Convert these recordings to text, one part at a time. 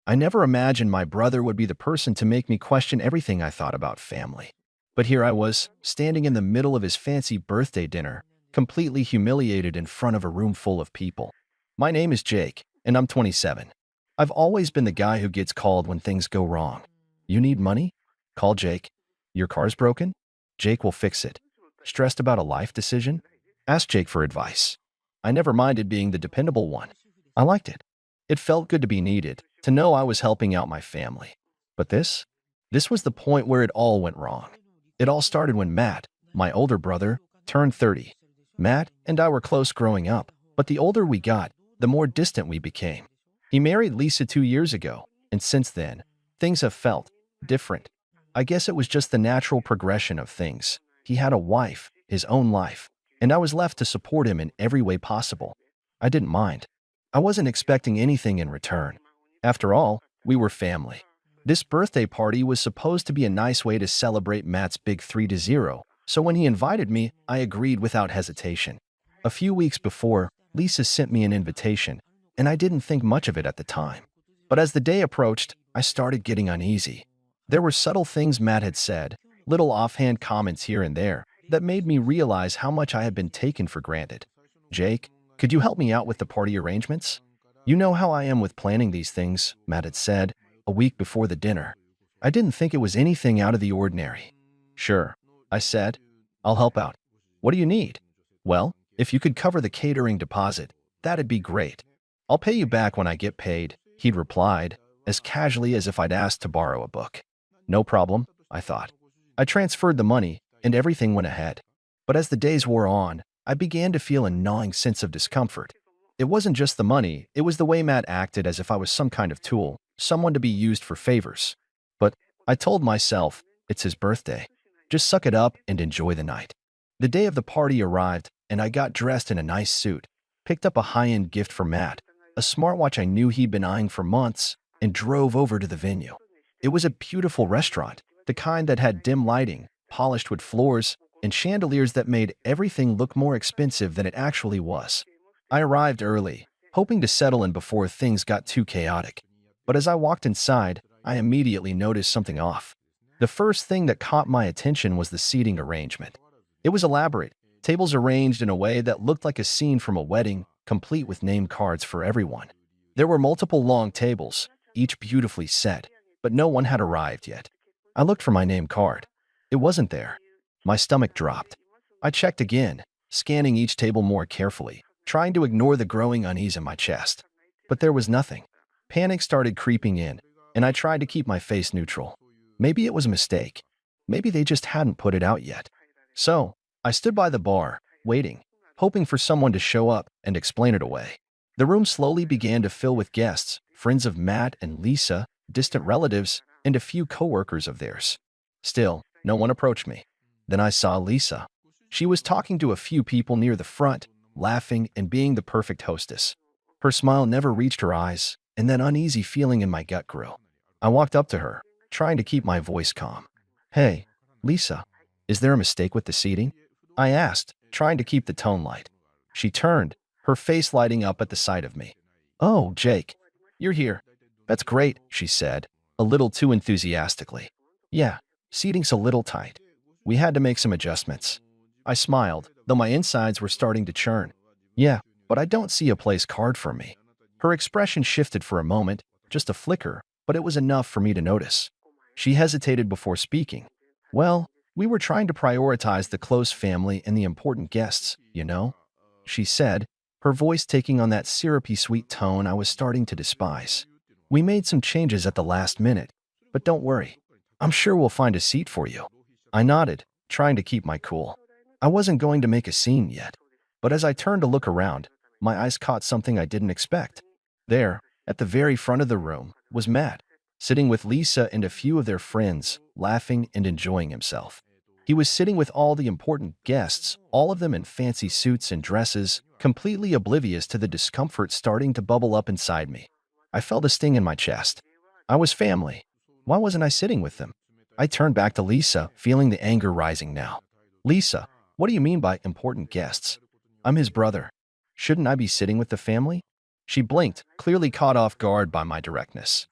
I never imagined my brother would be the person to make me question everything I thought about family. But here I was, standing in the middle of his fancy birthday dinner, completely humiliated in front of a room full of people. My name is Jake, and I'm 27. I've always been the guy who gets called when things go wrong. You need money? Call Jake. Your car's broken? Jake will fix it. Stressed about a life decision? Ask Jake for advice. I never minded being the dependable one. I liked it. It felt good to be needed, to know I was helping out my family. But this was the point where it all went wrong. It all started when Matt, my older brother, turned 30. Matt and I were close growing up, but the older we got, the more distant we became. He married Lisa 2 years ago, and since then, things have felt different. I guess it was just the natural progression of things. He had a wife, his own life, and I was left to support him in every way possible. I didn't mind. I wasn't expecting anything in return. After all, we were family. This birthday party was supposed to be a nice way to celebrate Matt's big 3-0, so when he invited me, I agreed without hesitation. A few weeks before, Lisa sent me an invitation, and I didn't think much of it at the time. But as the day approached, I started getting uneasy. There were subtle things Matt had said, little offhand comments here and there, that made me realize how much I had been taken for granted. Jake, could you help me out with the party arrangements? You know how I am with planning these things, Matt had said, a week before the dinner. I didn't think it was anything out of the ordinary. Sure, I said. I'll help out. What do you need? Well, if you could cover the catering deposit, that'd be great. I'll pay you back when I get paid, he'd replied, as casually as if I'd asked to borrow a book. No problem, I thought. I transferred the money, and everything went ahead. But as the days wore on, I began to feel a gnawing sense of discomfort. It wasn't just the money, it was the way Matt acted as if I was some kind of tool, someone to be used for favors. But I told myself, it's his birthday. Just suck it up and enjoy the night. The day of the party arrived, and I got dressed in a nice suit, picked up a high-end gift for Matt, a smartwatch I knew he'd been eyeing for months, and drove over to the venue. It was a beautiful restaurant, the kind that had dim lighting, polished wood floors, and chandeliers that made everything look more expensive than it actually was. I arrived early, hoping to settle in before things got too chaotic. But as I walked inside, I immediately noticed something off. The first thing that caught my attention was the seating arrangement. It was elaborate, tables arranged in a way that looked like a scene from a wedding, complete with name cards for everyone. There were multiple long tables, each beautifully set, but no one had arrived yet. I looked for my name card. It wasn't there. My stomach dropped. I checked again, scanning each table more carefully, trying to ignore the growing unease in my chest. But there was nothing. Panic started creeping in, and I tried to keep my face neutral. Maybe it was a mistake. Maybe they just hadn't put it out yet. So, I stood by the bar, waiting, hoping for someone to show up and explain it away. The room slowly began to fill with guests, friends of Matt and Lisa, distant relatives, and a few coworkers of theirs. Still, no one approached me. Then I saw Lisa. She was talking to a few people near the front, laughing and being the perfect hostess. Her smile never reached her eyes, and that uneasy feeling in my gut grew. I walked up to her, trying to keep my voice calm. Hey, Lisa, is there a mistake with the seating? I asked, trying to keep the tone light. She turned, her face lighting up at the sight of me. Oh, Jake, you're here. That's great, she said, a little too enthusiastically. Yeah, seating's a little tight. We had to make some adjustments. I smiled, though my insides were starting to churn. Yeah, but I don't see a place card for me. Her expression shifted for a moment, just a flicker, but it was enough for me to notice. She hesitated before speaking. Well, we were trying to prioritize the close family and the important guests, you know, she said, her voice taking on that syrupy sweet tone I was starting to despise. We made some changes at the last minute, but don't worry. I'm sure we'll find a seat for you. I nodded, trying to keep my cool. I wasn't going to make a scene yet, but as I turned to look around, my eyes caught something I didn't expect. There, at the very front of the room, was Matt, sitting with Lisa and a few of their friends, laughing and enjoying himself. He was sitting with all the important guests, all of them in fancy suits and dresses, completely oblivious to the discomfort starting to bubble up inside me. I felt a sting in my chest. I was family. Why wasn't I sitting with them? I turned back to Lisa, feeling the anger rising now. Lisa, what do you mean by important guests? I'm his brother. Shouldn't I be sitting with the family? She blinked, clearly caught off guard by my directness.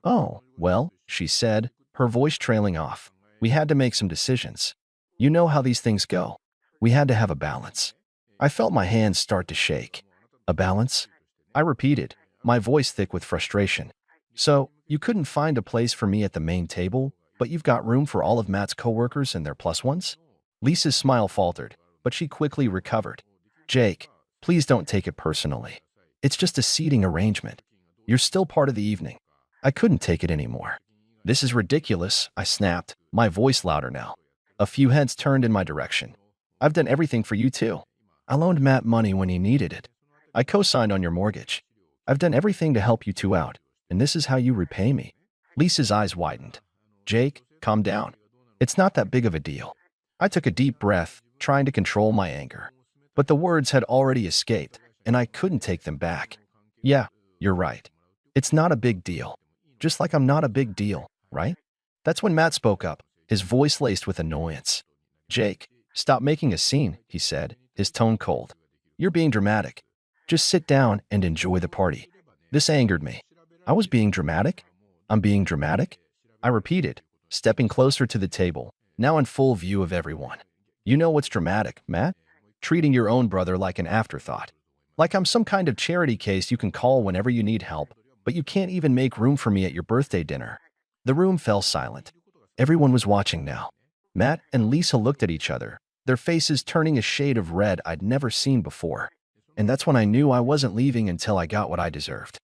Oh, well, she said, her voice trailing off. We had to make some decisions. You know how these things go. We had to have a balance. I felt my hands start to shake. A balance? I repeated, my voice thick with frustration. So, you couldn't find a place for me at the main table, but you've got room for all of Matt's coworkers and their plus ones? Lisa's smile faltered, but she quickly recovered. Jake, please don't take it personally. It's just a seating arrangement. You're still part of the evening. I couldn't take it anymore. This is ridiculous, I snapped, my voice louder now. A few heads turned in my direction. I've done everything for you too. I loaned Matt money when he needed it. I co-signed on your mortgage. I've done everything to help you two out, and this is how you repay me. Lisa's eyes widened. Jake, calm down. It's not that big of a deal. I took a deep breath, trying to control my anger. But the words had already escaped, and I couldn't take them back. Yeah, you're right. It's not a big deal. Just like I'm not a big deal, right? That's when Matt spoke up, his voice laced with annoyance. Jake, stop making a scene, he said, his tone cold. You're being dramatic. Just sit down and enjoy the party. This angered me. I was being dramatic? I'm being dramatic? I repeated, stepping closer to the table, now in full view of everyone. You know what's dramatic, Matt? Treating your own brother like an afterthought. Like I'm some kind of charity case you can call whenever you need help, but you can't even make room for me at your birthday dinner. The room fell silent. Everyone was watching now. Matt and Lisa looked at each other, their faces turning a shade of red I'd never seen before. And that's when I knew I wasn't leaving until I got what I deserved.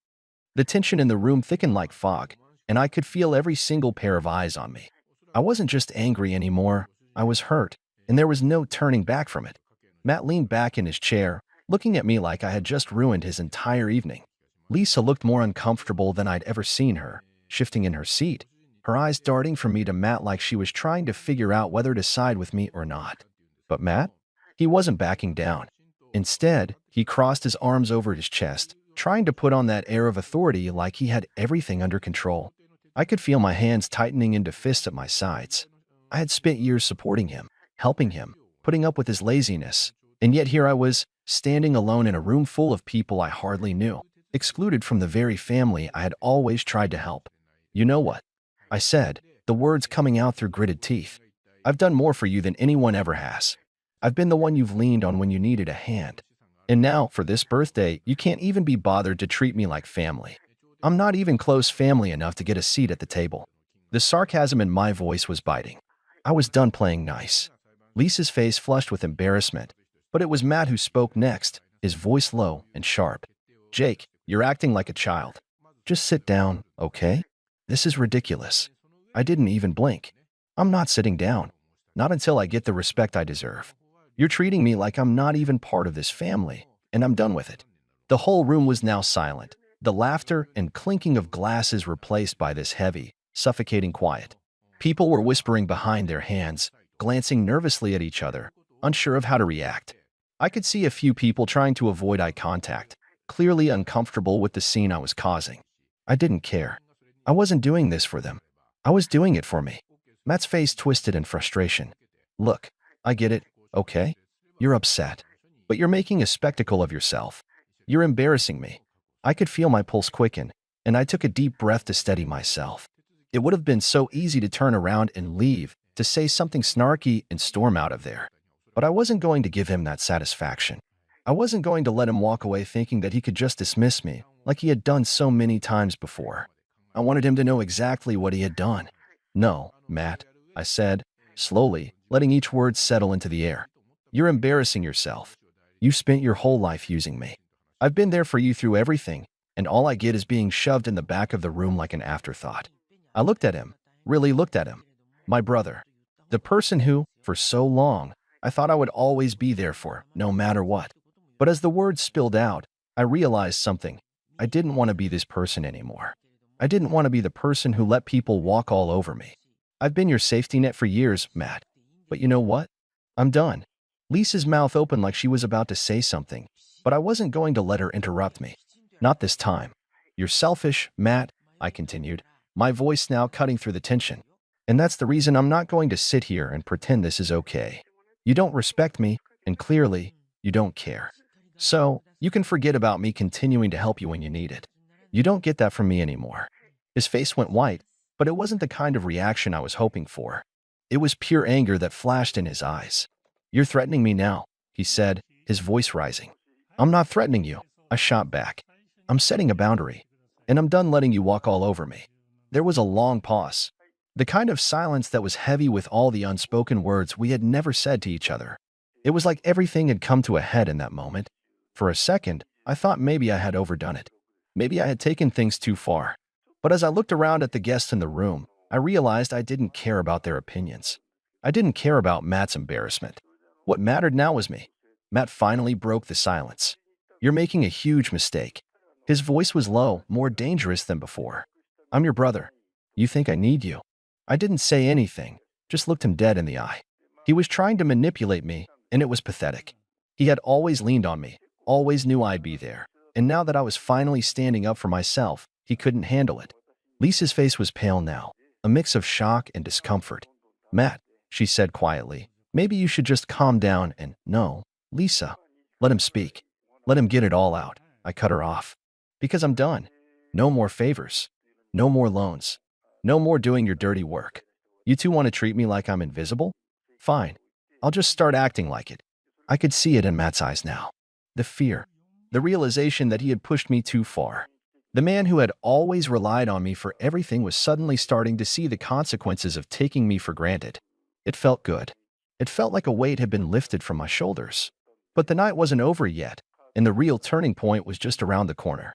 The tension in the room thickened like fog, and I could feel every single pair of eyes on me. I wasn't just angry anymore, I was hurt, and there was no turning back from it. Matt leaned back in his chair, looking at me like I had just ruined his entire evening. Lisa looked more uncomfortable than I'd ever seen her, shifting in her seat, her eyes darting from me to Matt like she was trying to figure out whether to side with me or not. But Matt? He wasn't backing down. Instead, he crossed his arms over his chest, trying to put on that air of authority like he had everything under control. I could feel my hands tightening into fists at my sides. I had spent years supporting him, helping him, putting up with his laziness, and yet here I was, standing alone in a room full of people I hardly knew, excluded from the very family I had always tried to help. You know what? I said, the words coming out through gritted teeth. I've done more for you than anyone ever has. I've been the one you've leaned on when you needed a hand. And now, for this birthday, you can't even be bothered to treat me like family. I'm not even close family enough to get a seat at the table. The sarcasm in my voice was biting. I was done playing nice. Lisa's face flushed with embarrassment, but it was Matt who spoke next, his voice low and sharp. Jake, you're acting like a child. Just sit down, okay? This is ridiculous. I didn't even blink. I'm not sitting down. Not until I get the respect I deserve. You're treating me like I'm not even part of this family, and I'm done with it. The whole room was now silent, the laughter and clinking of glasses replaced by this heavy, suffocating quiet. People were whispering behind their hands, glancing nervously at each other, unsure of how to react. I could see a few people trying to avoid eye contact, clearly uncomfortable with the scene I was causing. I didn't care. I wasn't doing this for them. I was doing it for me. Matt's face twisted in frustration. Look, I get it, okay? You're upset. But you're making a spectacle of yourself. You're embarrassing me. I could feel my pulse quicken, and I took a deep breath to steady myself. It would have been so easy to turn around and leave, to say something snarky and storm out of there. But I wasn't going to give him that satisfaction. I wasn't going to let him walk away thinking that he could just dismiss me, like he had done so many times before. I wanted him to know exactly what he had done. No, Matt, I said, slowly, letting each word settle into the air. You're embarrassing yourself. You spent your whole life using me. I've been there for you through everything, and all I get is being shoved in the back of the room like an afterthought. I looked at him, really looked at him. My brother. The person who, for so long, I thought I would always be there for, no matter what. But as the words spilled out, I realized something. I didn't want to be this person anymore. I didn't want to be the person who let people walk all over me. I've been your safety net for years, Matt. But you know what? I'm done. Lisa's mouth opened like she was about to say something, but I wasn't going to let her interrupt me. Not this time. You're selfish, Matt, I continued, my voice now cutting through the tension. And that's the reason I'm not going to sit here and pretend this is okay. You don't respect me, and clearly, you don't care. So, you can forget about me continuing to help you when you need it. You don't get that from me anymore. His face went white, but it wasn't the kind of reaction I was hoping for. It was pure anger that flashed in his eyes. "You're threatening me now," he said, his voice rising. "I'm not threatening you," I shot back. "I'm setting a boundary, and I'm done letting you walk all over me." There was a long pause, the kind of silence that was heavy with all the unspoken words we had never said to each other. It was like everything had come to a head in that moment. For a second, I thought maybe I had overdone it. Maybe I had taken things too far. But as I looked around at the guests in the room, I realized I didn't care about their opinions. I didn't care about Matt's embarrassment. What mattered now was me. Matt finally broke the silence. "You're making a huge mistake." His voice was low, more dangerous than before. "I'm your brother. You think I need you." I didn't say anything, just looked him dead in the eye. He was trying to manipulate me, and it was pathetic. He had always leaned on me, always knew I'd be there. And now that I was finally standing up for myself, he couldn't handle it. Lisa's face was pale now, a mix of shock and discomfort. "Matt," she said quietly, "maybe you should just calm down and—" "No, Lisa. Let him speak. Let him get it all out." I cut her off. "Because I'm done. No more favors. No more loans. No more doing your dirty work. You two want to treat me like I'm invisible? Fine. I'll just start acting like it." I could see it in Matt's eyes now. The fear. The realization that he had pushed me too far. The man who had always relied on me for everything was suddenly starting to see the consequences of taking me for granted. It felt good. It felt like a weight had been lifted from my shoulders. But the night wasn't over yet, and the real turning point was just around the corner.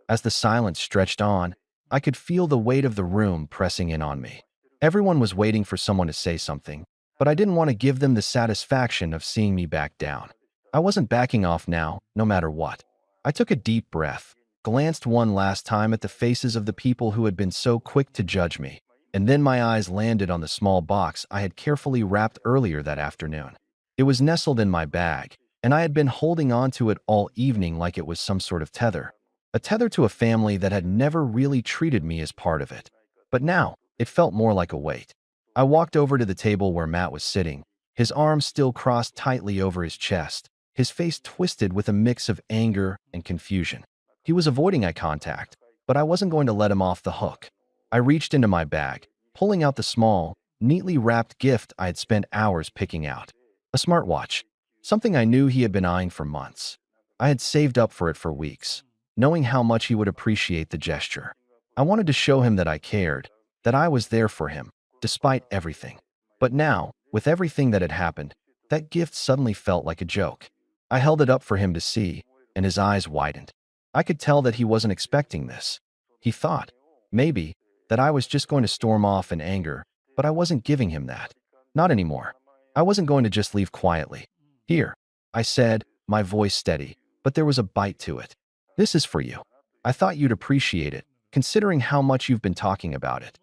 As the silence stretched on, I could feel the weight of the room pressing in on me. Everyone was waiting for someone to say something, but I didn't want to give them the satisfaction of seeing me back down. I wasn't backing off now, no matter what. I took a deep breath, glanced one last time at the faces of the people who had been so quick to judge me, and then my eyes landed on the small box I had carefully wrapped earlier that afternoon. It was nestled in my bag, and I had been holding on to it all evening like it was some sort of tether. A tether to a family that had never really treated me as part of it. But now, it felt more like a weight. I walked over to the table where Matt was sitting, his arms still crossed tightly over his chest, his face twisted with a mix of anger and confusion. He was avoiding eye contact, but I wasn't going to let him off the hook. I reached into my bag, pulling out the small, neatly wrapped gift I had spent hours picking out. A smartwatch. Something I knew he had been eyeing for months. I had saved up for it for weeks, knowing how much he would appreciate the gesture. I wanted to show him that I cared, that I was there for him, despite everything. But now, with everything that had happened, that gift suddenly felt like a joke. I held it up for him to see, and his eyes widened. I could tell that he wasn't expecting this. He thought, maybe, that I was just going to storm off in anger, but I wasn't giving him that. Not anymore. I wasn't going to just leave quietly. "Here," I said, my voice steady, but there was a bite to it. "This is for you. I thought you'd appreciate it, considering how much you've been talking about it."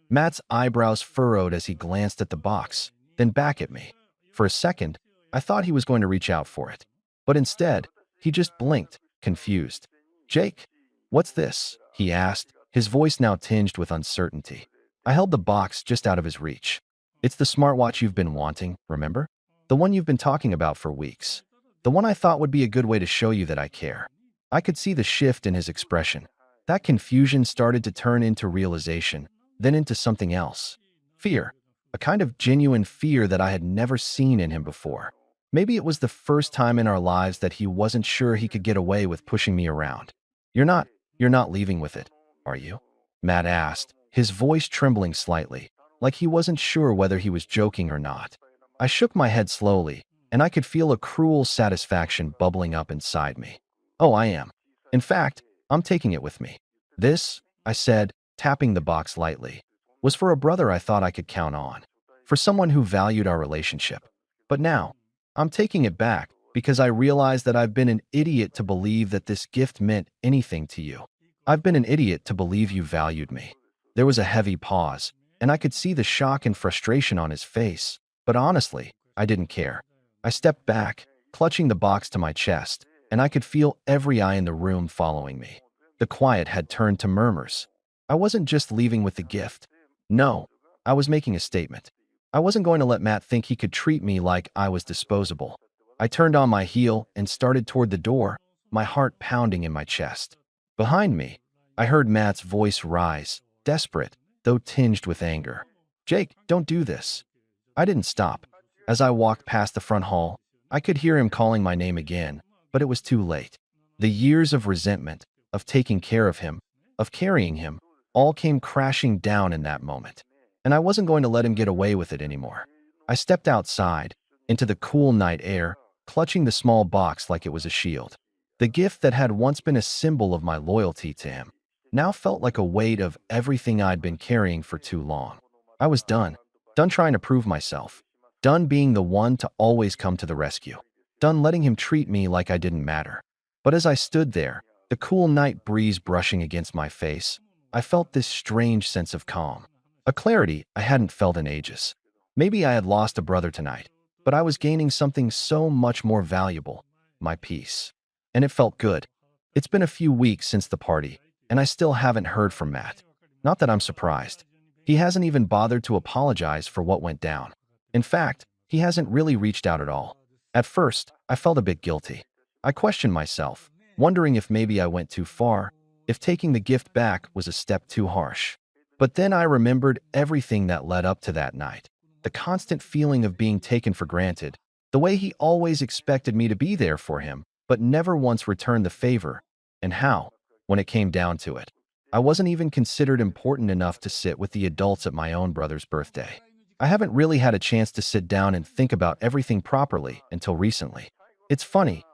Matt's eyebrows furrowed as he glanced at the box, then back at me. For a second, I thought he was going to reach out for it. But instead, he just blinked, confused. "Jake, what's this?" he asked, his voice now tinged with uncertainty. I held the box just out of his reach. "It's the smartwatch you've been wanting, remember? The one you've been talking about for weeks. The one I thought would be a good way to show you that I care." I could see the shift in his expression. That confusion started to turn into realization, then into something else. Fear. A kind of genuine fear that I had never seen in him before. Maybe it was the first time in our lives that he wasn't sure he could get away with pushing me around. You're not leaving with it, are you?" Matt asked, his voice trembling slightly, like he wasn't sure whether he was joking or not. I shook my head slowly, and I could feel a cruel satisfaction bubbling up inside me. "Oh, I am. In fact, I'm taking it with me. This," I said, tapping the box lightly, "was for a brother I thought I could count on, for someone who valued our relationship. But now, I'm taking it back because I realize that I've been an idiot to believe that this gift meant anything to you. I've been an idiot to believe you valued me." There was a heavy pause, and I could see the shock and frustration on his face, but honestly, I didn't care. I stepped back, clutching the box to my chest, and I could feel every eye in the room following me. The quiet had turned to murmurs. I wasn't just leaving with the gift. No, I was making a statement. I wasn't going to let Matt think he could treat me like I was disposable. I turned on my heel and started toward the door, my heart pounding in my chest. Behind me, I heard Matt's voice rise, desperate, though tinged with anger. "Jake, don't do this." I didn't stop. As I walked past the front hall, I could hear him calling my name again, but it was too late. The years of resentment, of taking care of him, of carrying him, all came crashing down in that moment. And I wasn't going to let him get away with it anymore. I stepped outside, into the cool night air, clutching the small box like it was a shield. The gift that had once been a symbol of my loyalty to him now felt like a weight of everything I'd been carrying for too long. I was done. Done trying to prove myself. Done being the one to always come to the rescue. Done letting him treat me like I didn't matter. But as I stood there, the cool night breeze brushing against my face, I felt this strange sense of calm. A clarity I hadn't felt in ages. Maybe I had lost a brother tonight, but I was gaining something so much more valuable, my peace. And it felt good. It's been a few weeks since the party, and I still haven't heard from Matt. Not that I'm surprised. He hasn't even bothered to apologize for what went down. In fact, he hasn't really reached out at all. At first, I felt a bit guilty. I questioned myself, wondering if maybe I went too far, if taking the gift back was a step too harsh. But then I remembered everything that led up to that night. The constant feeling of being taken for granted, the way he always expected me to be there for him, but never once returned the favor, and how, when it came down to it, I wasn't even considered important enough to sit with the adults at my own brother's birthday. I haven't really had a chance to sit down and think about everything properly until recently. It's funny,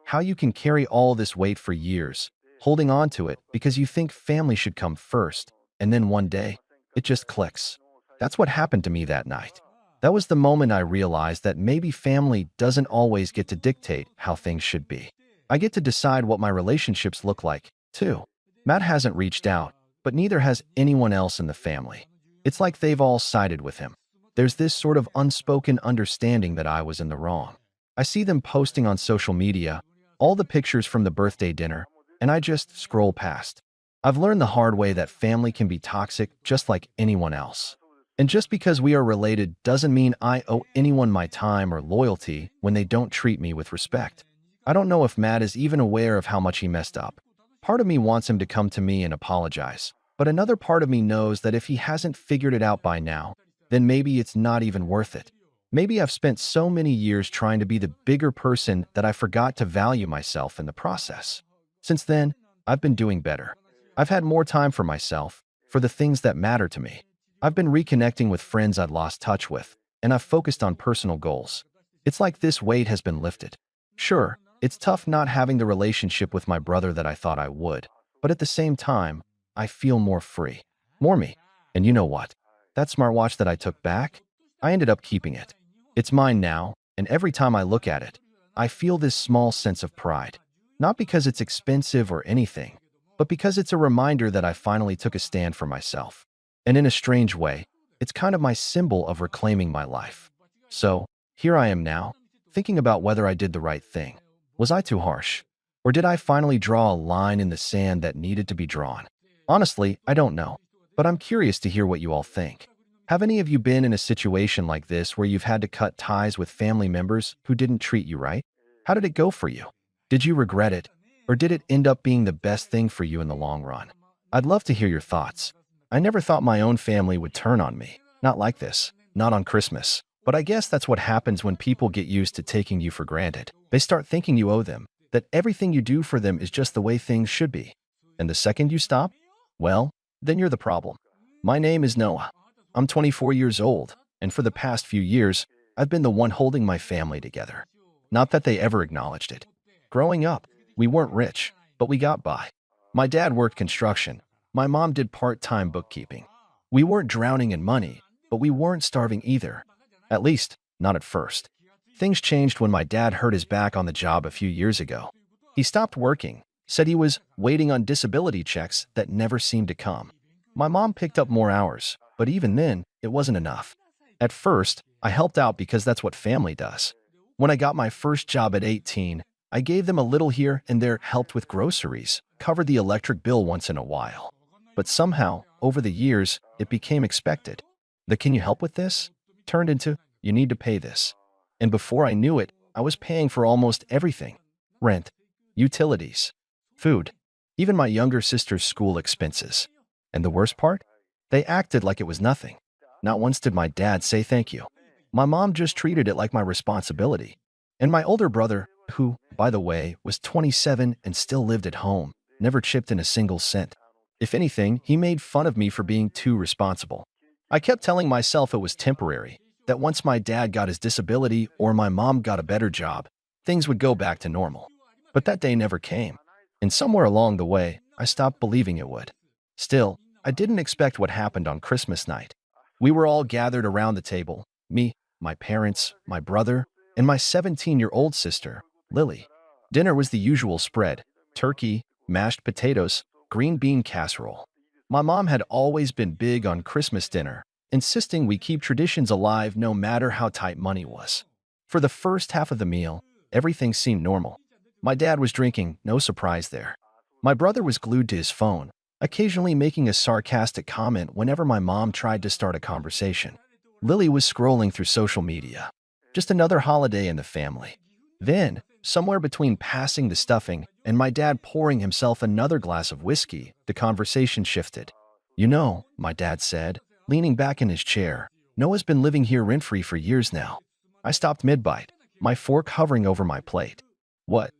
how you can carry all this weight for years, holding on to it because you think family should come first, and then one day, it just clicks. That's what happened to me that night. That was the moment I realized that maybe family doesn't always get to dictate how things should be. I get to decide what my relationships look like, too. Matt hasn't reached out, but neither has anyone else in the family. It's like they've all sided with him. There's this sort of unspoken understanding that I was in the wrong. I see them posting on social media, all the pictures from the birthday dinner, and I just scroll past. I've learned the hard way that family can be toxic just like anyone else. And just because we are related doesn't mean I owe anyone my time or loyalty when they don't treat me with respect. I don't know if Matt is even aware of how much he messed up. Part of me wants him to come to me and apologize, but another part of me knows that if he hasn't figured it out by now, then maybe it's not even worth it. Maybe I've spent so many years trying to be the bigger person that I forgot to value myself in the process. Since then, I've been doing better. I've had more time for myself, for the things that matter to me. I've been reconnecting with friends I'd lost touch with, and I've focused on personal goals. It's like this weight has been lifted. Sure, it's tough not having the relationship with my brother that I thought I would, but at the same time, I feel more free, more me. And you know what? That smartwatch that I took back, I ended up keeping it. It's mine now, and every time I look at it, I feel this small sense of pride. Not because it's expensive or anything, but because it's a reminder that I finally took a stand for myself. And in a strange way, it's kind of my symbol of reclaiming my life. So, here I am now, thinking about whether I did the right thing. Was I too harsh? Or did I finally draw a line in the sand that needed to be drawn? Honestly, I don't know, but I'm curious to hear what you all think. Have any of you been in a situation like this where you've had to cut ties with family members who didn't treat you right? How did it go for you? Did you regret it? Or did it end up being the best thing for you in the long run? I'd love to hear your thoughts. I never thought my own family would turn on me. Not like this. Not on Christmas. But I guess that's what happens when people get used to taking you for granted. They start thinking you owe them, that everything you do for them is just the way things should be. And the second you stop, well, then you're the problem. My name is Noah. I'm 24 years old, and for the past few years, I've been the one holding my family together. Not that they ever acknowledged it. Growing up, we weren't rich, but we got by. My dad worked construction. My mom did part-time bookkeeping. We weren't drowning in money, but we weren't starving either. At least, not at first. Things changed when my dad hurt his back on the job a few years ago. He stopped working, said he was waiting on disability checks that never seemed to come. My mom picked up more hours, but even then, it wasn't enough. At first, I helped out because that's what family does. When I got my first job at 18, I gave them a little here and there, helped with groceries, covered the electric bill once in a while. But somehow, over the years, it became expected. The "can you help with this?" turned into "you need to pay this." And before I knew it, I was paying for almost everything. Rent, utilities, food, even my younger sister's school expenses. And the worst part? They acted like it was nothing. Not once did my dad say thank you. My mom just treated it like my responsibility. And my older brother, who, by the way, was 27 and still lived at home, never chipped in a single cent. If anything, he made fun of me for being too responsible. I kept telling myself it was temporary, that once my dad got his disability or my mom got a better job, things would go back to normal. But that day never came. And somewhere along the way, I stopped believing it would. Still, I didn't expect what happened on Christmas night. We were all gathered around the table, me, my parents, my brother, and my 17-year-old sister, Lily. Dinner was the usual spread: turkey, mashed potatoes, green bean casserole. My mom had always been big on Christmas dinner, insisting we keep traditions alive no matter how tight money was. For the first half of the meal, everything seemed normal. My dad was drinking, no surprise there. My brother was glued to his phone, occasionally making a sarcastic comment whenever my mom tried to start a conversation. Lily was scrolling through social media. Just another holiday in the family. Then, somewhere between passing the stuffing and my dad pouring himself another glass of whiskey, the conversation shifted. "You know," my dad said, leaning back in his chair, "Noah's been living here rent-free for years now." I stopped mid-bite, my fork hovering over my plate. "What?"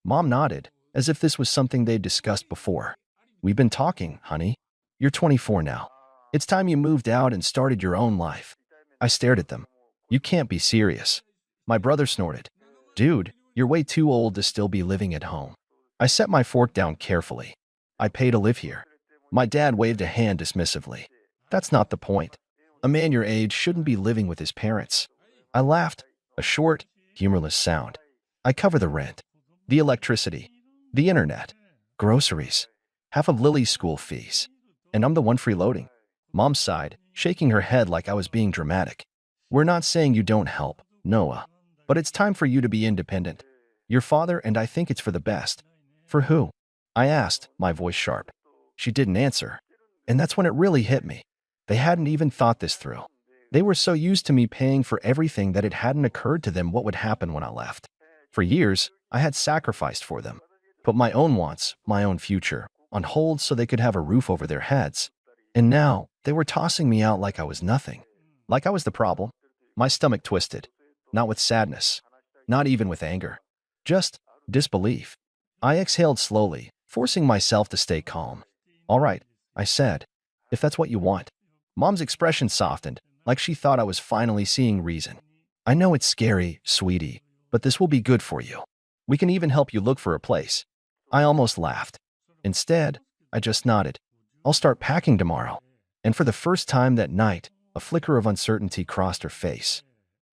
Mom nodded, as if this was something they'd discussed before. "We've been talking, honey. You're 24 now. It's time you moved out and started your own life." I stared at them. "You can't be serious." My brother snorted. "Dude, you're way too old to still be living at home." I set my fork down carefully. "I pay to live here." My dad waved a hand dismissively. "That's not the point. A man your age shouldn't be living with his parents." I laughed, a short, humorless sound. "I cover the rent, the electricity, the internet, groceries, half of Lily's school fees, and I'm the one freeloading." Mom sighed, shaking her head like I was being dramatic. "We're not saying you don't help, Noah, but it's time for you to be independent. Your father and I think it's for the best." "For who?" I asked, my voice sharp. She didn't answer. And that's when it really hit me. They hadn't even thought this through. They were so used to me paying for everything that it hadn't occurred to them what would happen when I left. For years, I had sacrificed for them, put my own wants, my own future, on hold so they could have a roof over their heads. And now, they were tossing me out like I was nothing. Like I was the problem. My stomach twisted. Not with sadness. Not even with anger. Just disbelief. I exhaled slowly, forcing myself to stay calm. "All right," I said, "if that's what you want." Mom's expression softened, like she thought I was finally seeing reason. "I know it's scary, sweetie, but this will be good for you. We can even help you look for a place." I almost laughed. Instead, I just nodded. "I'll start packing tomorrow." And for the first time that night, a flicker of uncertainty crossed her face.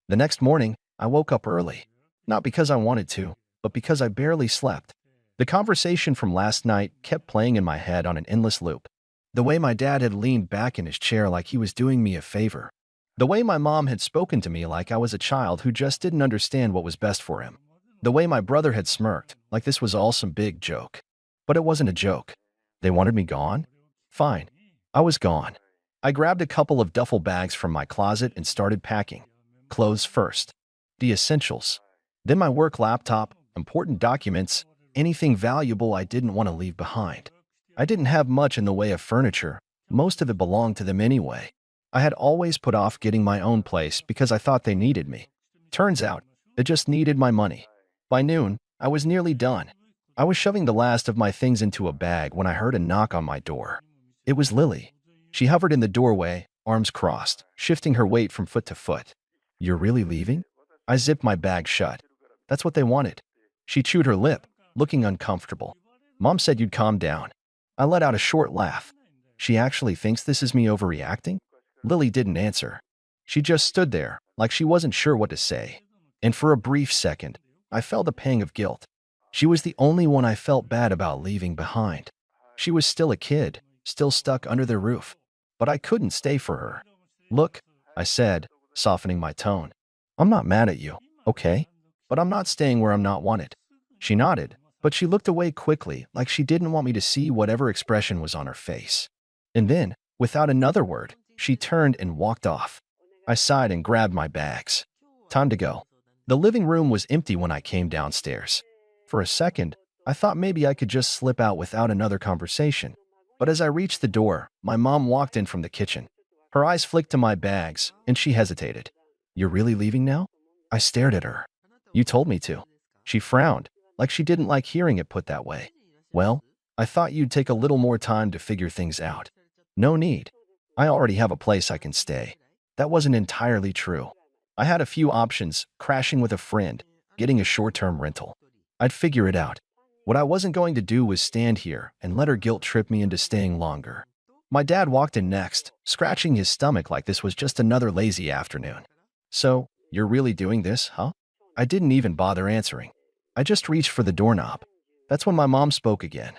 The next morning, I woke up early. Not because I wanted to, but because I barely slept. The conversation from last night kept playing in my head on an endless loop. The way my dad had leaned back in his chair like he was doing me a favor. The way my mom had spoken to me like I was a child who just didn't understand what was best for him. The way my brother had smirked, like this was all some big joke. But it wasn't a joke. They wanted me gone? Fine. I was gone. I grabbed a couple of duffel bags from my closet and started packing. Clothes first. The essentials. Then my work laptop, important documents, anything valuable I didn't want to leave behind. I didn't have much in the way of furniture. Most of it belonged to them anyway. I had always put off getting my own place because I thought they needed me. Turns out, they just needed my money. By noon, I was nearly done. I was shoving the last of my things into a bag when I heard a knock on my door. It was Lily. She hovered in the doorway, arms crossed, shifting her weight from foot to foot. "You're really leaving?" I zipped my bag shut. "That's what they wanted." She chewed her lip, looking uncomfortable. "Mom said you'd calm down." I let out a short laugh. "She actually thinks this is me overreacting?" Lily didn't answer. She just stood there, like she wasn't sure what to say. And for a brief second, I felt a pang of guilt. She was the only one I felt bad about leaving behind. She was still a kid, still stuck under their roof. But I couldn't stay for her. "Look," I said, softening my tone. "I'm not mad at you, okay? But I'm not staying where I'm not wanted." She nodded, but she looked away quickly like she didn't want me to see whatever expression was on her face. And then, without another word, she turned and walked off. I sighed and grabbed my bags. Time to go. The living room was empty when I came downstairs. For a second, I thought maybe I could just slip out without another conversation. But as I reached the door, my mom walked in from the kitchen. Her eyes flicked to my bags, and she hesitated. "You're really leaving now?" I stared at her. "You told me to." She frowned, like she didn't like hearing it put that way. "Well, I thought you'd take a little more time to figure things out." "No need. I already have a place I can stay." That wasn't entirely true. I had a few options: crashing with a friend, getting a short-term rental. I'd figure it out. What I wasn't going to do was stand here and let her guilt trip me into staying longer. My dad walked in next, scratching his stomach like this was just another lazy afternoon. "So, you're really doing this, huh?" I didn't even bother answering. I just reached for the doorknob. That's when my mom spoke again.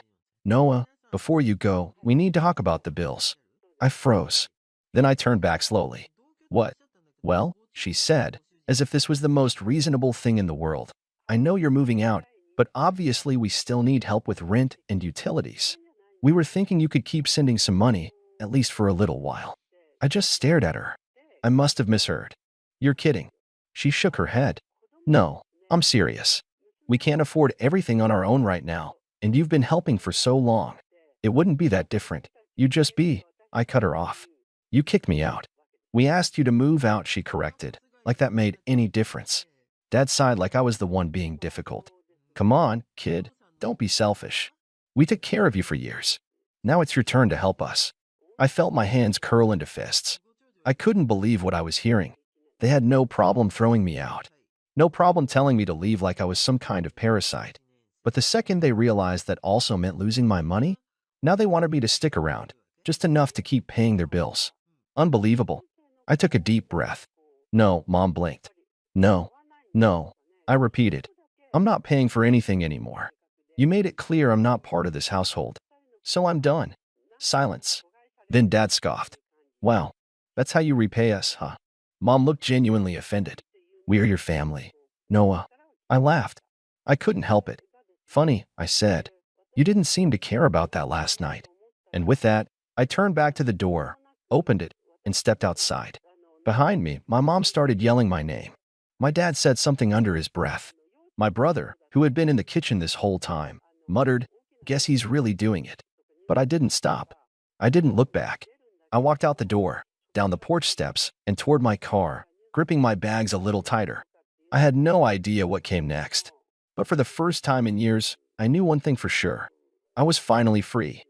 "Noah, before you go, we need to talk about the bills." I froze. Then I turned back slowly. "What?" "Well," she said, as if this was the most reasonable thing in the world. "I know you're moving out, but obviously we still need help with rent and utilities. We were thinking you could keep sending some money, at least for a little while." I just stared at her. I must have misheard. "You're kidding." She shook her head. "No, I'm serious. We can't afford everything on our own right now, and you've been helping for so long. It wouldn't be that different. You'd just be—" I cut her off. "You kicked me out." "We asked you to move out," she corrected, like that made any difference. Dad sighed like I was the one being difficult. "Come on, kid, don't be selfish. We took care of you for years. Now it's your turn to help us." I felt my hands curl into fists. I couldn't believe what I was hearing. They had no problem throwing me out. No problem telling me to leave like I was some kind of parasite. But the second they realized that also meant losing my money, now they wanted me to stick around, just enough to keep paying their bills. Unbelievable. I took a deep breath. "No," Mom blinked. "No. No." I repeated. "I'm not paying for anything anymore. You made it clear I'm not part of this household. So I'm done." Silence. Then Dad scoffed. "Wow, that's how you repay us, huh?" Mom looked genuinely offended. "We are your family, Noah." I laughed. I couldn't help it. "Funny," I said. "You didn't seem to care about that last night." And with that, I turned back to the door, opened it, and stepped outside. Behind me, my mom started yelling my name. My dad said something under his breath. My brother, who had been in the kitchen this whole time, muttered, "Guess he's really doing it." But I didn't stop. I didn't look back. I walked out the door, down the porch steps, and toward my car, gripping my bags a little tighter. I had no idea what came next. But for the first time in years, I knew one thing for sure. I was finally free.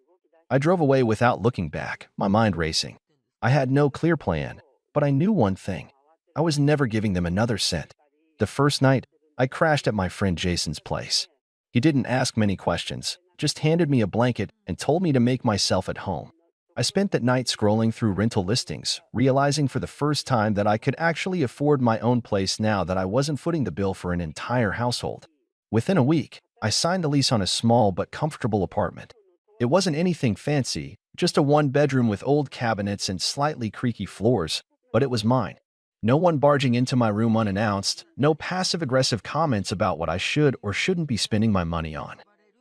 I drove away without looking back, my mind racing. I had no clear plan, but I knew one thing. I was never giving them another cent. The first night, I crashed at my friend Jason's place. He didn't ask many questions, just handed me a blanket and told me to make myself at home. I spent that night scrolling through rental listings, realizing for the first time that I could actually afford my own place now that I wasn't footing the bill for an entire household. Within a week, I signed the lease on a small but comfortable apartment. It wasn't anything fancy, just a one-bedroom with old cabinets and slightly creaky floors, but it was mine. No one barging into my room unannounced, no passive-aggressive comments about what I should or shouldn't be spending my money on.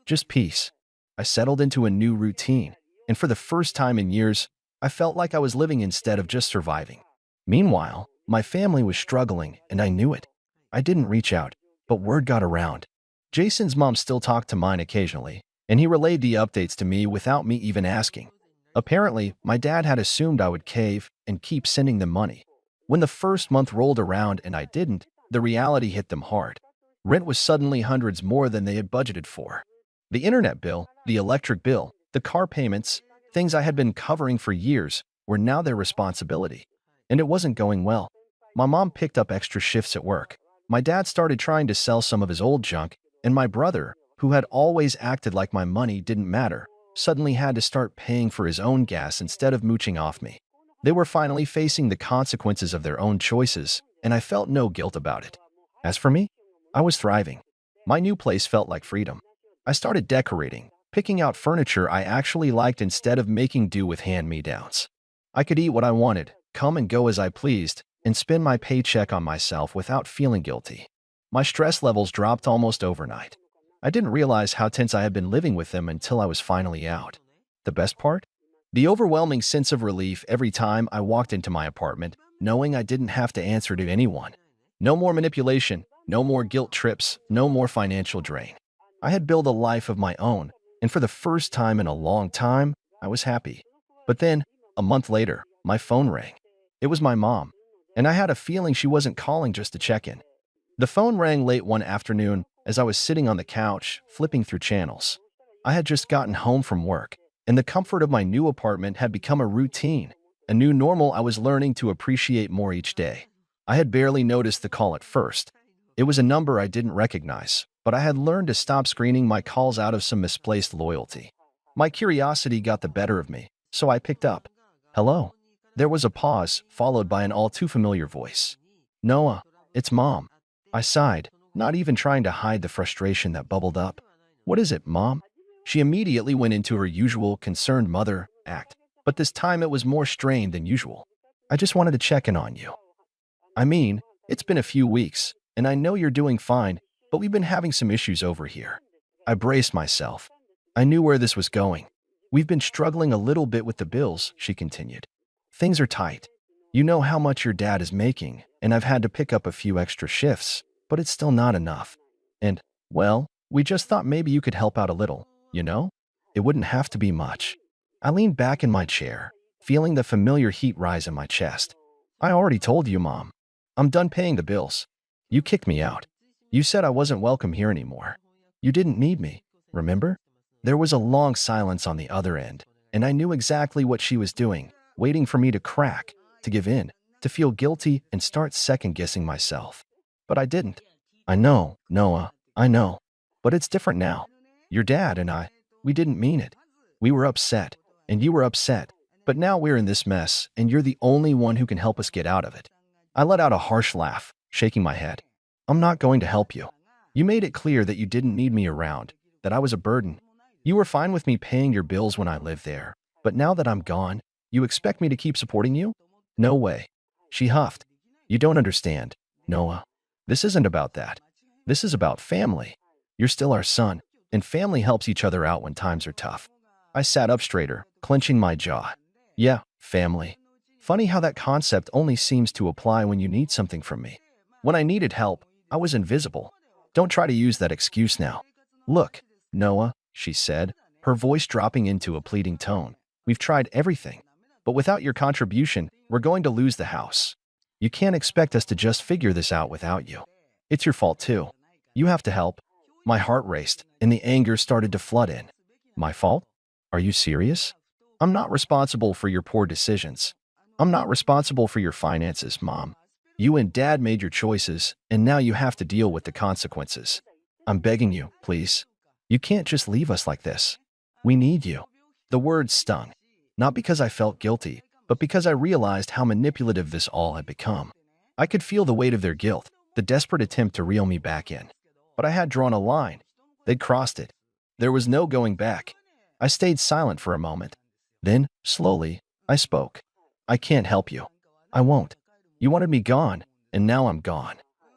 Just peace. I settled into a new routine, and for the first time in years, I felt like I was living instead of just surviving. Meanwhile, my family was struggling, and I knew it. I didn't reach out, but word got around. Jason's mom still talked to mine occasionally, and he relayed the updates to me without me even asking. Apparently, my dad had assumed I would cave and keep sending them money. When the first month rolled around and I didn't, the reality hit them hard. Rent was suddenly hundreds more than they had budgeted for. The internet bill, the electric bill, the car payments, things I had been covering for years, were now their responsibility. And it wasn't going well. My mom picked up extra shifts at work. My dad started trying to sell some of his old junk, and my brother, who had always acted like my money didn't matter, suddenly had to start paying for his own gas instead of mooching off me. They were finally facing the consequences of their own choices, and I felt no guilt about it. As for me, I was thriving. My new place felt like freedom. I started decorating, picking out furniture I actually liked instead of making do with hand-me-downs. I could eat what I wanted, come and go as I pleased, and spend my paycheck on myself without feeling guilty. My stress levels dropped almost overnight. I didn't realize how tense I had been living with them until I was finally out. The best part? The overwhelming sense of relief every time I walked into my apartment, knowing I didn't have to answer to anyone. No more manipulation, no more guilt trips, no more financial drain. I had built a life of my own, and for the first time in a long time, I was happy. But then, a month later, my phone rang. It was my mom, and I had a feeling she wasn't calling just to check in. The phone rang late one afternoon as I was sitting on the couch, flipping through channels. I had just gotten home from work, and the comfort of my new apartment had become a routine, a new normal I was learning to appreciate more each day. I had barely noticed the call at first. It was a number I didn't recognize, but I had learned to stop screening my calls out of some misplaced loyalty. My curiosity got the better of me, so I picked up. Hello. There was a pause, followed by an all-too-familiar voice. Noah, it's Mom. I sighed, not even trying to hide the frustration that bubbled up. What is it, Mom? She immediately went into her usual concerned mother act, but this time it was more strained than usual. I just wanted to check in on you. I mean, it's been a few weeks, and I know you're doing fine, but we've been having some issues over here. I braced myself. I knew where this was going. We've been struggling a little bit with the bills, she continued. Things are tight. You know how much your dad is making, and I've had to pick up a few extra shifts, but it's still not enough. And, well, we just thought maybe you could help out a little, you know? It wouldn't have to be much. I leaned back in my chair, feeling the familiar heat rise in my chest. I already told you, Mom. I'm done paying the bills. You kicked me out. You said I wasn't welcome here anymore. You didn't need me, remember? There was a long silence on the other end, and I knew exactly what she was doing, waiting for me to crack, to give in, to feel guilty and start second-guessing myself. But I didn't. I know, Noah, I know. But it's different now. Your dad and I, we didn't mean it. We were upset, and you were upset. But now we're in this mess, and you're the only one who can help us get out of it. I let out a harsh laugh, shaking my head. I'm not going to help you. You made it clear that you didn't need me around, that I was a burden. You were fine with me paying your bills when I lived there. But now that I'm gone, you expect me to keep supporting you? No way. She huffed. You don't understand, Noah. This isn't about that. This is about family. You're still our son, and family helps each other out when times are tough. I sat up straighter, clenching my jaw. Yeah, family. Funny how that concept only seems to apply when you need something from me. When I needed help, I was invisible. Don't try to use that excuse now. Look, Noah, she said, her voice dropping into a pleading tone. We've tried everything. But without your contribution, we're going to lose the house. You can't expect us to just figure this out without you. It's your fault too. You have to help. My heart raced, and the anger started to flood in. My fault? Are you serious? I'm not responsible for your poor decisions. I'm not responsible for your finances, Mom. You and Dad made your choices, and now you have to deal with the consequences. I'm begging you, please. You can't just leave us like this. We need you. The words stung, not because I felt guilty, but because I realized how manipulative this all had become. I could feel the weight of their guilt, the desperate attempt to reel me back in. But I had drawn a line. They'd crossed it. There was no going back. I stayed silent for a moment. Then, slowly, I spoke. I can't help you. I won't. You wanted me gone, and now I'm gone.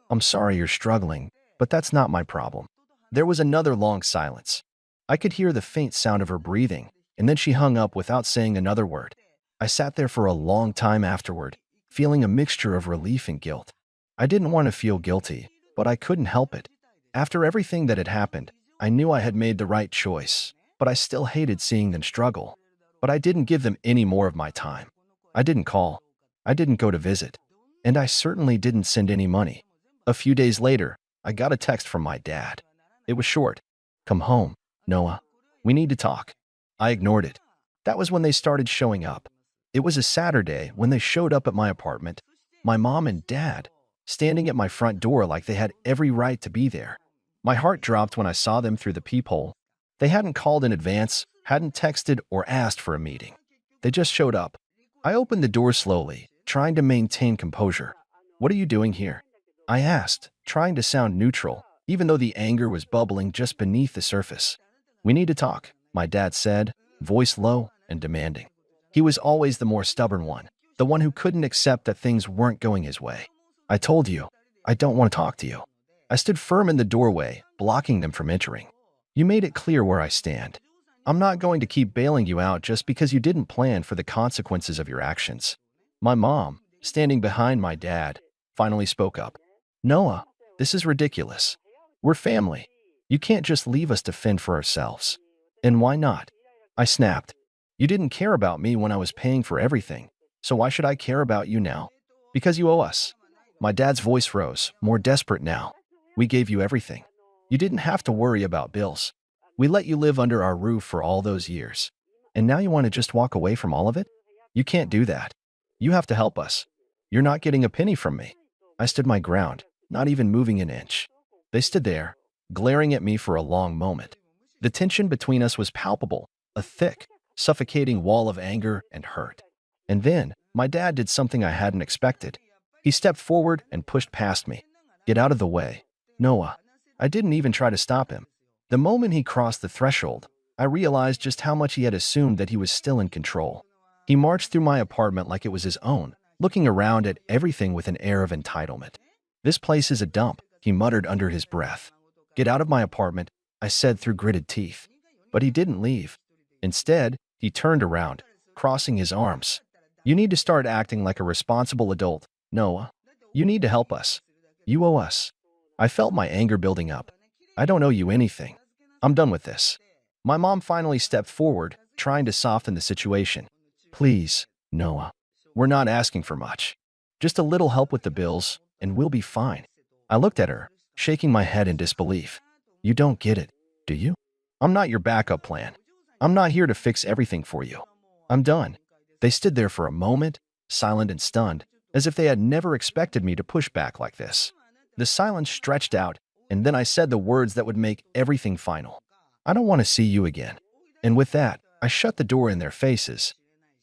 I'm sorry you're struggling, but that's not my problem. There was another long silence. I could hear the faint sound of her breathing, and then she hung up without saying another word. I sat there for a long time afterward, feeling a mixture of relief and guilt. I didn't want to feel guilty, but I couldn't help it. After everything that had happened, I knew I had made the right choice, but I still hated seeing them struggle. But I didn't give them any more of my time. I didn't call. I didn't go to visit. And I certainly didn't send any money. A few days later, I got a text from my dad. It was short. Come home, Noah. We need to talk. I ignored it. That was when they started showing up. It was a Saturday when they showed up at my apartment. My mom and dad, standing at my front door like they had every right to be there. My heart dropped when I saw them through the peephole. They hadn't called in advance, hadn't texted or asked for a meeting. They just showed up. I opened the door slowly, trying to maintain composure. What are you doing here? I asked, trying to sound neutral, even though the anger was bubbling just beneath the surface. We need to talk, my dad said, voice low and demanding. He was always the more stubborn one, the one who couldn't accept that things weren't going his way. I told you, I don't want to talk to you. I stood firm in the doorway, blocking them from entering. You made it clear where I stand. I'm not going to keep bailing you out just because you didn't plan for the consequences of your actions. My mom, standing behind my dad, finally spoke up. Noah, this is ridiculous. We're family. You can't just leave us to fend for ourselves. And why not? I snapped. You didn't care about me when I was paying for everything, so why should I care about you now? Because you owe us. My dad's voice rose, more desperate now. We gave you everything. You didn't have to worry about bills. We let you live under our roof for all those years. And now you want to just walk away from all of it? You can't do that. You have to help us. You're not getting a penny from me. I stood my ground, not even moving an inch. They stood there, glaring at me for a long moment. The tension between us was palpable, a thick, suffocating wall of anger and hurt. And then, my dad did something I hadn't expected. He stepped forward and pushed past me. Get out of the way. Noah. I didn't even try to stop him. The moment he crossed the threshold, I realized just how much he had assumed that he was still in control. He marched through my apartment like it was his own, looking around at everything with an air of entitlement. This place is a dump, he muttered under his breath. Get out of my apartment, I said through gritted teeth. But he didn't leave. Instead, he turned around, crossing his arms. You need to start acting like a responsible adult, Noah. You need to help us. You owe us. I felt my anger building up. I don't owe you anything. I'm done with this. My mom finally stepped forward, trying to soften the situation. Please, Noah. We're not asking for much. Just a little help with the bills, and we'll be fine. I looked at her, shaking my head in disbelief. You don't get it, do you? I'm not your backup plan. I'm not here to fix everything for you. I'm done. They stood there for a moment, silent and stunned, as if they had never expected me to push back like this. The silence stretched out, and then I said the words that would make everything final. I don't want to see you again. And with that, I shut the door in their faces.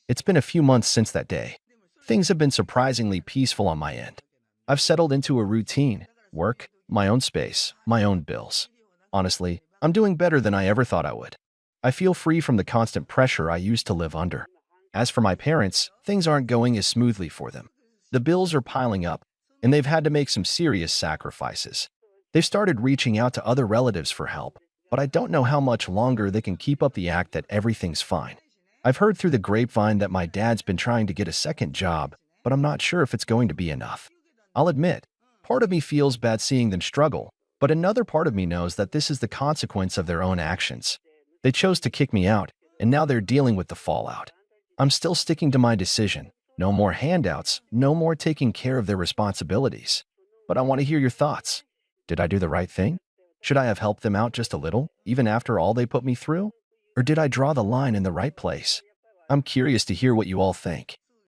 It's been a few months since that day. Things have been surprisingly peaceful on my end. I've settled into a routine, work, my own space, my own bills. Honestly, I'm doing better than I ever thought I would. I feel free from the constant pressure I used to live under. As for my parents, things aren't going as smoothly for them. The bills are piling up, and they've had to make some serious sacrifices. They've started reaching out to other relatives for help, but I don't know how much longer they can keep up the act that everything's fine. I've heard through the grapevine that my dad's been trying to get a second job, but I'm not sure if it's going to be enough. I'll admit, part of me feels bad seeing them struggle, but another part of me knows that this is the consequence of their own actions. They chose to kick me out, and now they're dealing with the fallout. I'm still sticking to my decision. No more handouts, no more taking care of their responsibilities. But I want to hear your thoughts. Did I do the right thing? Should I have helped them out just a little, even after all they put me through? Or did I draw the line in the right place? I'm curious to hear what you all think.